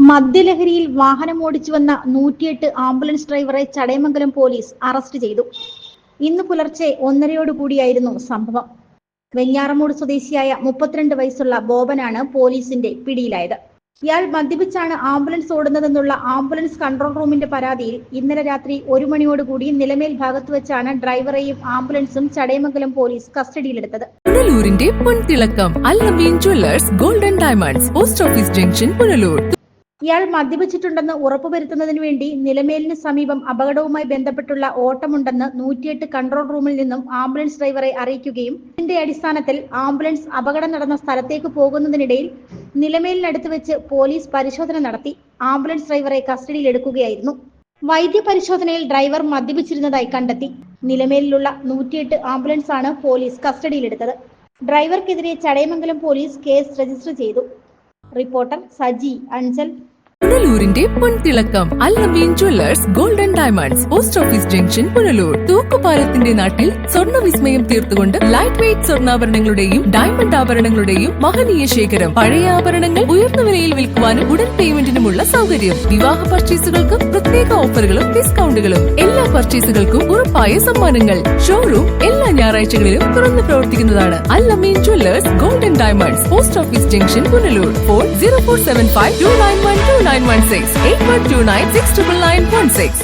മദ്യലഹരിയിൽ വാഹനമോടിച്ചുവന്ന 108 ആംബുലൻസ് ഡ്രൈവറെ Chadayamangalam police arrest ചെയ്തു. ഇന്ന് പുലർച്ചെ 1:30 സംഭവം. വെഞ്ഞാറമൂട് സ്വദേശിയായ 32 വയസ്സുള്ള ബോബനാണ് പോലീസിന്റെ പിടിയിലായത്. ഇയാൾ മദ്യപിച്ചാണ് ആംബുലൻസ് ഓടുന്നതെന്നുള്ള ആംബുലൻസ് കൺട്രോൾ റൂമിന്റെ പരാതിയിൽ ഇന്നലെ രാത്രി 1 മണിയോടുകൂടി നിലമേൽ ഭാഗത്ത് വെച്ചാണ് ഡ്രൈവറെയും ആംബുലൻസും ചടയമംഗലം പോലീസ് കസ്റ്റഡിയിലെടുത്തത്. പുനലൂരിന്റെ പൊൻതിളക്കം Al Ameen jewellers golden diamonds, post office junction, Punalur. ഇയാൾ മദ്യപിച്ചിട്ടുണ്ടെന്ന് ഉറപ്പുവരുത്തുന്നതിന് വേണ്ടി നിലമേലിന് സമീപം അപകടവുമായി ബന്ധപ്പെട്ടുള്ള ഓട്ടമുണ്ടെന്ന് 108 കൺട്രോൾ റൂമിൽ നിന്നും ആംബുലൻസ് ഡ്രൈവറെ അറിയിക്കുകയും ഇതിന്റെ അടിസ്ഥാനത്തിൽ ആംബുലൻസ് അപകടം നടന്ന സ്ഥലത്തേക്ക് പോകുന്നതിനിടയിൽ നിലമേലിനടുത്ത് വെച്ച് പോലീസ് പരിശോധന നടത്തി ആംബുലൻസ് ഡ്രൈവറെ കസ്റ്റഡിയിലെടുക്കുകയായിരുന്നു. വൈദ്യപരിശോധനയിൽ ഡ്രൈവർ മദ്യപിച്ചിരുന്നതായി കണ്ടെത്തി. നിലമേലിലുള്ള 108 ആംബുലൻസ് ആണ് പോലീസ് കസ്റ്റഡിയിലെടുത്തത്. ഡ്രൈവർക്കെതിരെ ചടയമംഗലം പോലീസ് കേസ് രജിസ്റ്റർ ചെയ്തു. റിപ്പോർട്ടർ സജി അഞ്ചൽ. പുനലൂരിന്റെ പൊൻതിളക്കം Al Ameen jewellers golden diamonds, post office junction, Punalur. തൂക്കുപാലത്തിന്റെ നാട്ടിൽ സ്വർണ്ണ വിസ്മയം തീർത്തുകൊണ്ട് ലൈറ്റ് വെയ്റ്റ് സ്വർണ്ണാഭരണങ്ങളുടെയും ഡയമണ്ട് ആഭരണങ്ങളുടെയും മഹനീയ ശേഖരം. പഴയ ആഭരണങ്ങൾ ഉയർന്ന വിലയിൽ വിൽക്കുവാനും ഉടൻ പേയ്മെന്റിനുമുള്ള സൗകര്യം. വിവാഹ പർച്ചേസുകൾക്ക് പ്രത്യേക ഓഫറുകളും ഡിസ്കൗണ്ടുകളും. എല്ലാ പർച്ചേസുകൾക്കും ഉറപ്പായ സമ്മാനങ്ങൾ. ഷോറൂം എല്ലാ ഞായറാഴ്ചകളിലും തുറന്നു പ്രവർത്തിക്കുന്നതാണ്. Al Ameen jewellers golden diamonds, post office junction, Punalur. Phone 0475 291 2916 8129 69916.